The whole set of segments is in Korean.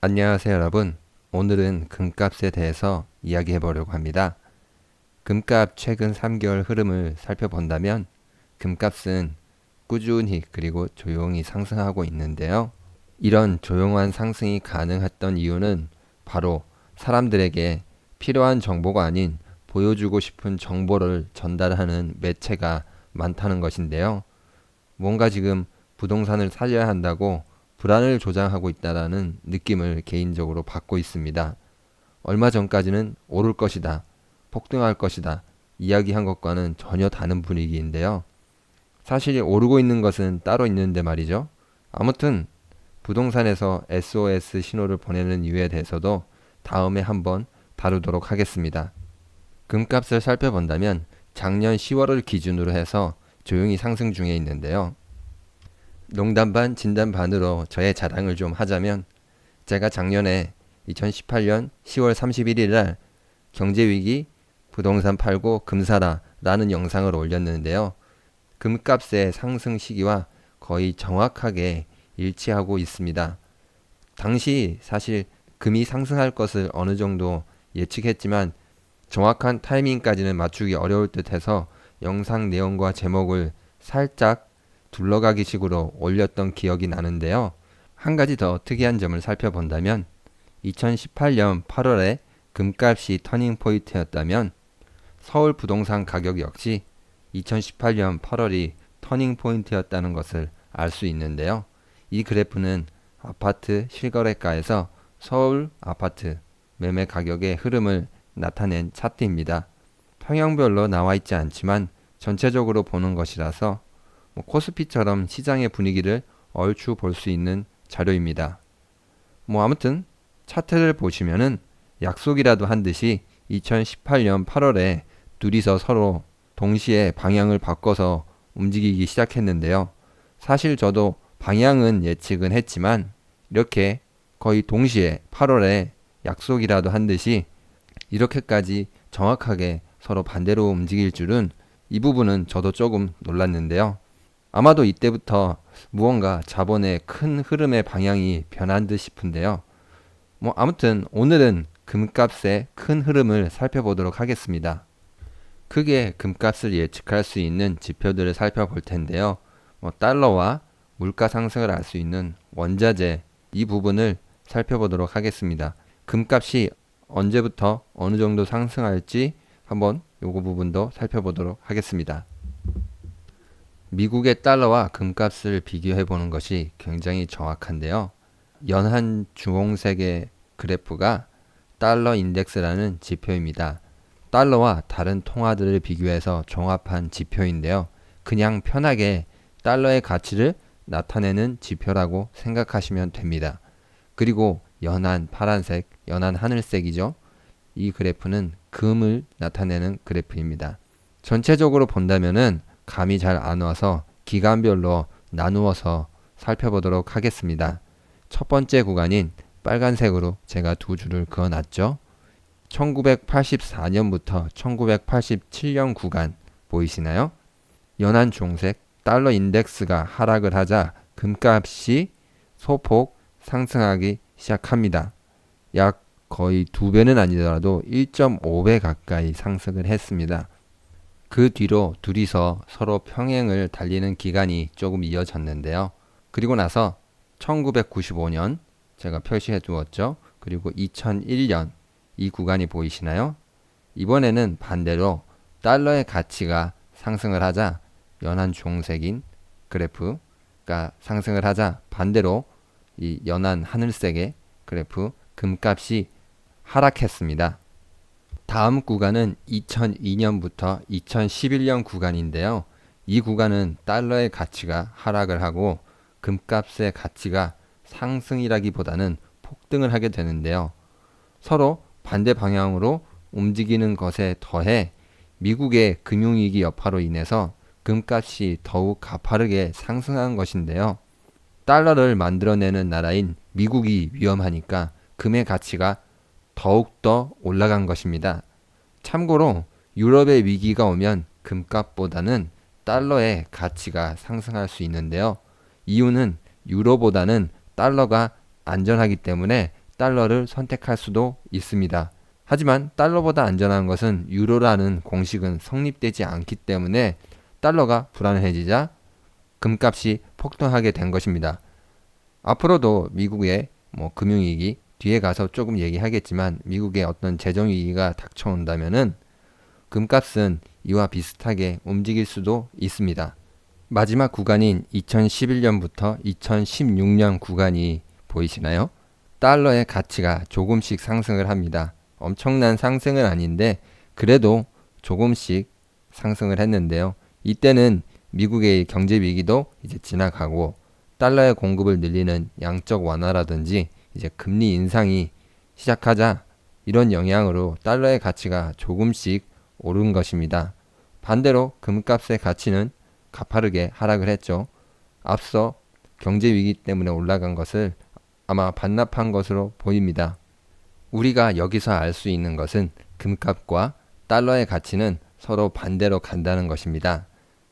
안녕하세요 여러분. 오늘은 금값에 대해서 이야기해 보려고 합니다. 금값 최근 3개월 흐름을 살펴본다면 금값은 꾸준히 그리고 조용히 상승하고 있는데요. 이런 조용한 상승이 가능했던 이유는 바로 사람들에게 필요한 정보가 아닌 보여주고 싶은 정보를 전달하는 매체가 많다는 것인데요. 뭔가 지금 부동산을 살려야 한다고 불안을 조장하고 있다라는 느낌을 개인적으로 받고 있습니다. 얼마 전까지는 오를 것이다, 폭등할 것이다 이야기한 것과는 전혀 다른 분위기인데요. 사실 오르고 있는 것은 따로 있는데 말이죠. 아무튼 부동산에서 SOS 신호를 보내는 이유에 대해서도 다음에 한번 다루도록 하겠습니다. 금값을 살펴본다면 작년 10월을 기준으로 해서 조용히 상승 중에 있는데요. 농담 반 진담 반으로 저의 자랑을 좀 하자면 제가 작년에 2018년 10월 31일 날 경제위기 부동산 팔고 금 사라 라는 영상을 올렸는데요. 금값의 상승 시기와 거의 정확하게 일치하고 있습니다. 당시 사실 금이 상승할 것을 어느 정도 예측했지만 정확한 타이밍까지는 맞추기 어려울 듯 해서 영상 내용과 제목을 살짝 둘러가기 식으로 올렸던 기억이 나는데요. 한 가지 더 특이한 점을 살펴본다면 2018년 8월에 금값이 터닝 포인트였다면 서울 부동산 가격 역시 2018년 8월이 터닝 포인트였다는 것을 알 수 있는데요. 이 그래프는 아파트 실거래가에서 서울 아파트 매매 가격의 흐름을 나타낸 차트입니다. 평형별로 나와 있지 않지만 전체적으로 보는 것이라서 코스피처럼 시장의 분위기를 얼추 볼 수 있는 자료입니다. 아무튼 차트를 보시면은 약속이라도 한 듯이 2018년 8월에 둘이서 서로 동시에 방향을 바꿔서 움직이기 시작했는데요. 사실 저도 방향은 예측은 했지만 이렇게 거의 동시에 8월에 약속이라도 한 듯이 이렇게까지 정확하게 서로 반대로 움직일 줄은 이 부분은 저도 조금 놀랐는데요. 아마도 이때부터 무언가 자본의 큰 흐름의 방향이 변한 듯 싶은데요. 아무튼 오늘은 금값의 큰 흐름을 살펴보도록 하겠습니다. 크게 금값을 예측할 수 있는 지표들을 살펴볼 텐데요. 달러와 물가 상승을 알 수 있는 원자재 이 부분을 살펴보도록 하겠습니다. 금값이 언제부터 어느 정도 상승할지 한번 요거 부분도 살펴보도록 하겠습니다. 미국의 달러와 금값을 비교해 보는 것이 굉장히 정확한데요. 연한 주홍색의 그래프가 달러 인덱스라는 지표입니다. 달러와 다른 통화들을 비교해서 종합한 지표인데요. 그냥 편하게 달러의 가치를 나타내는 지표라고 생각하시면 됩니다. 그리고 연한 파란색, 연한 하늘색이죠. 이 그래프는 금을 나타내는 그래프입니다. 전체적으로 본다면은 감이 잘 안 와서 기간별로 나누어서 살펴보도록 하겠습니다. 첫 번째 구간인 빨간색으로 제가 두 줄을 그어놨죠. 1984년부터 1987년 구간 보이시나요? 연한 주홍색 달러 인덱스가 하락을 하자 금값이 소폭 상승하기 시작합니다. 약 거의 2배는 아니더라도 1.5배 가까이 상승을 했습니다. 그 뒤로 둘이서 서로 평행을 달리는 기간이 조금 이어졌는데요. 그리고 나서 1995년 제가 표시해 두었죠. 그리고 2001년 이 구간이 보이시나요? 이번에는 반대로 달러의 가치가 상승을 하자 연한 주홍색인 그래프가 상승을 하자 반대로 이 연한 하늘색의 그래프 금값이 하락했습니다. 다음 구간은 2002년부터 2011년 구간인데요. 이 구간은 달러의 가치가 하락을 하고 금값의 가치가 상승이라기보다는 폭등을 하게 되는데요. 서로 반대 방향으로 움직이는 것에 더해 미국의 금융위기 여파로 인해서 금값이 더욱 가파르게 상승한 것인데요. 달러를 만들어내는 나라인 미국이 위험하니까 금의 가치가 더욱더 올라간 것입니다. 참고로 유럽의 위기가 오면 금값보다는 달러의 가치가 상승할 수 있는데요. 이유는 유로보다는 달러가 안전하기 때문에 달러를 선택할 수도 있습니다. 하지만 달러보다 안전한 것은 유로라는 공식은 성립되지 않기 때문에 달러가 불안해지자 금값이 폭등하게 된 것입니다. 앞으로도 미국의 금융위기 뒤에 가서 조금 얘기하겠지만 미국의 어떤 재정위기가 닥쳐온다면은 금값은 이와 비슷하게 움직일 수도 있습니다. 마지막 구간인 2011년부터 2016년 구간이 보이시나요? 달러의 가치가 조금씩 상승을 합니다. 엄청난 상승은 아닌데 그래도 조금씩 상승을 했는데요. 이때는 미국의 경제 위기도 이제 지나가고 달러의 공급을 늘리는 양적 완화라든지 이제 금리 인상이 시작하자 이런 영향으로 달러의 가치가 조금씩 오른 것입니다. 반대로 금값의 가치는 가파르게 하락을 했죠. 앞서 경제 위기 때문에 올라간 것을 아마 반납한 것으로 보입니다. 우리가 여기서 알 수 있는 것은 금값과 달러의 가치는 서로 반대로 간다는 것입니다.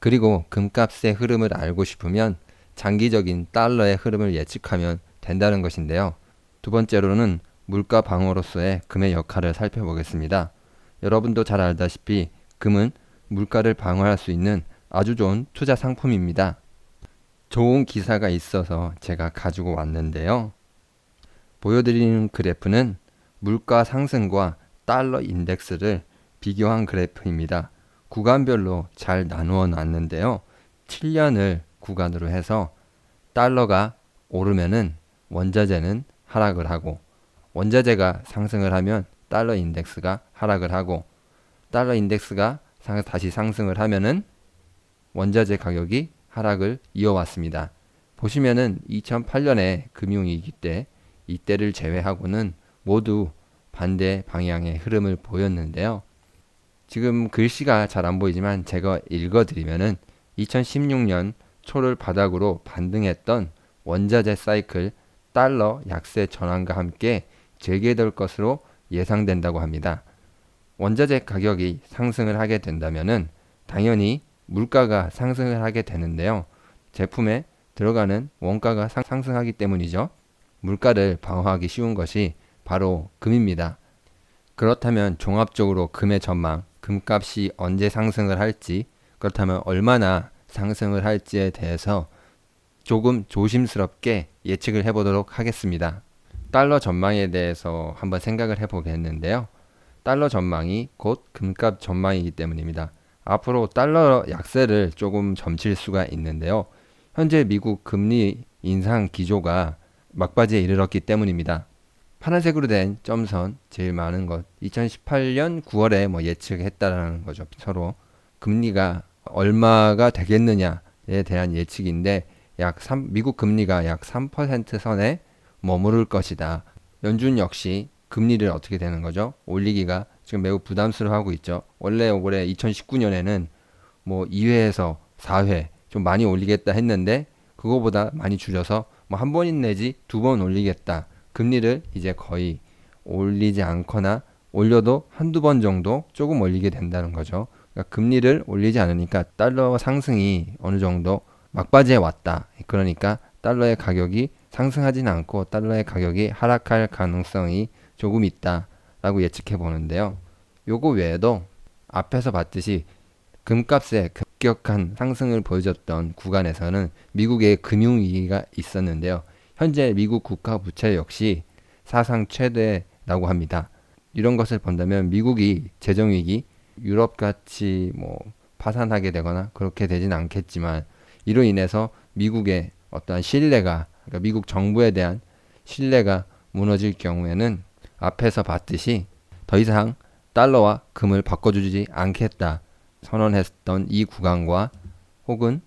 그리고 금값의 흐름을 알고 싶으면 장기적인 달러의 흐름을 예측하면 된다는 것인데요. 두 번째로는 물가 방어로서의 금의 역할을 살펴보겠습니다. 여러분도 잘 알다시피 금은 물가를 방어할 수 있는 아주 좋은 투자 상품입니다. 좋은 기사가 있어서 제가 가지고 왔는데요. 보여드리는 그래프는 물가 상승과 달러 인덱스를 비교한 그래프입니다. 구간별로 잘 나누어 놨는데요. 7년을 구간으로 해서 달러가 오르면은 원자재는 하락을 하고 원자재가 상승을 하면 달러 인덱스가 하락을 하고 달러 인덱스가 다시 상승을 하면은 원자재 가격이 하락을 이어왔습니다. 보시면은 2008년에 금융위기 때 이때를 제외하고는 모두 반대 방향의 흐름을 보였는데요. 지금 글씨가 잘 안 보이지만 제가 읽어드리면은 2016년 초를 바닥으로 반등했던 원자재 사이클 달러 약세 전환과 함께 재개될 것으로 예상된다고 합니다. 원자재 가격이 상승을 하게 된다면은 당연히 물가가 상승을 하게 되는데요. 제품에 들어가는 원가가 상승하기 때문이죠. 물가를 방어하기 쉬운 것이 바로 금입니다. 그렇다면 종합적으로 금의 전망, 금값이 언제 상승을 할지, 그렇다면 얼마나 상승을 할지에 대해서 조금 조심스럽게 예측을 해보도록 하겠습니다. 달러 전망에 대해서 한번 생각을 해보겠는데요. 달러 전망이 곧 금값 전망이기 때문입니다. 앞으로 달러 약세를 조금 점칠 수가 있는데요. 현재 미국 금리 인상 기조가 막바지에 이르렀기 때문입니다. 파란색으로 된 점선 제일 많은 것 2018년 9월에 예측했다라는 거죠. 서로 금리가 얼마가 되겠느냐에 대한 예측인데 미국 금리가 약 3% 선에 머무를 것이다. 연준 역시 금리를 어떻게 되는 거죠? 올리기가 지금 매우 부담스러워하고 있죠. 원래 올해 2019년에는 2회에서 4회 좀 많이 올리겠다 했는데 그거보다 많이 줄여서 한 번인 내지 두 번 올리겠다. 금리를 이제 거의 올리지 않거나 올려도 한두 번 정도 조금 올리게 된다는 거죠. 그러니까 금리를 올리지 않으니까 달러 상승이 어느 정도 막바지에 왔다. 그러니까 달러의 가격이 상승하지는 않고 달러의 가격이 하락할 가능성이 조금 있다라고 예측해 보는데요. 요거 외에도 앞에서 봤듯이 금값의 급격한 상승을 보여줬던 구간에서는 미국의 금융위기가 있었는데요. 현재 미국 국가 부채 역시 사상 최대라고 합니다. 이런 것을 본다면 미국이 재정위기, 유럽같이 파산하게 되거나 그렇게 되진 않겠지만 이로 인해서 미국의 어떠한 신뢰가, 그러니까 미국 정부에 대한 신뢰가 무너질 경우에는 앞에서 봤듯이 더 이상 달러와 금을 바꿔주지 않겠다 선언했던 이 구간과 혹은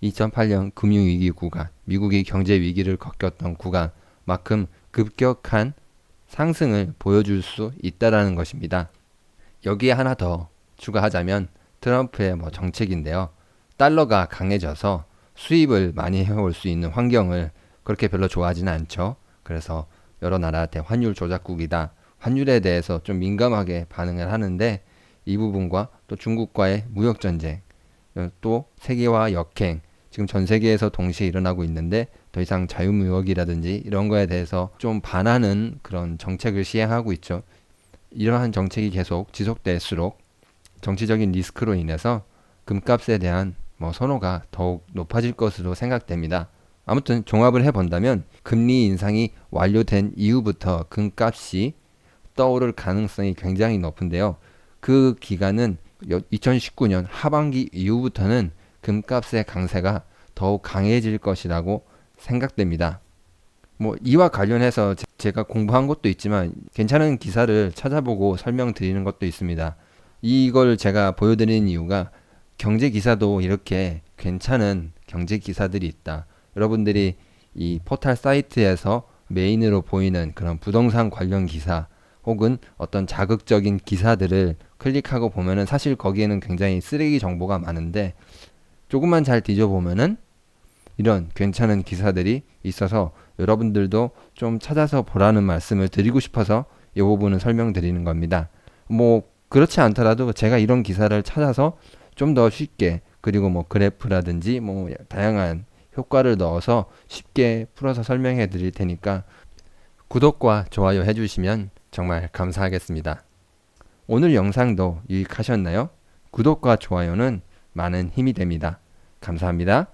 2008년 금융위기 구간, 미국이 경제 위기를 겪었던 구간만큼 급격한 상승을 보여줄 수 있다라는 것입니다. 여기에 하나 더 추가하자면 트럼프의 정책인데요. 달러가 강해져서 수입을 많이 해올 수 있는 환경을 그렇게 별로 좋아하지는 않죠. 그래서 여러 나라한테 환율 조작국이다. 환율에 대해서 좀 민감하게 반응을 하는데 이 부분과 또 중국과의 무역전쟁, 또 세계화 역행, 지금 전 세계에서 동시에 일어나고 있는데 더 이상 자유무역이라든지 이런 거에 대해서 좀 반하는 그런 정책을 시행하고 있죠. 이러한 정책이 계속 지속될수록 정치적인 리스크로 인해서 금값에 대한 선호가 더욱 높아질 것으로 생각됩니다. 아무튼 종합을 해본다면 금리 인상이 완료된 이후부터 금값이 떠오를 가능성이 굉장히 높은데요. 그 기간은 2019년 하반기 이후부터는 금값의 강세가 더욱 강해질 것이라고 생각됩니다. 이와 관련해서 제가 공부한 것도 있지만 괜찮은 기사를 찾아보고 설명드리는 것도 있습니다. 이걸 제가 보여드리는 이유가 경제 기사도 이렇게 괜찮은 경제 기사들이 있다. 여러분들이 이 포털 사이트에서 메인으로 보이는 그런 부동산 관련 기사 혹은 어떤 자극적인 기사들을 클릭하고 보면은 사실 거기에는 굉장히 쓰레기 정보가 많은데 조금만 잘 뒤져보면은 이런 괜찮은 기사들이 있어서 여러분들도 좀 찾아서 보라는 말씀을 드리고 싶어서 이 부분을 설명드리는 겁니다. 그렇지 않더라도 제가 이런 기사를 찾아서 좀 더 쉽게 그리고 그래프라든지 다양한 효과를 넣어서 쉽게 풀어서 설명해 드릴 테니까 구독과 좋아요 해주시면 정말 감사하겠습니다. 오늘 영상도 유익하셨나요? 구독과 좋아요는 많은 힘이 됩니다. 감사합니다.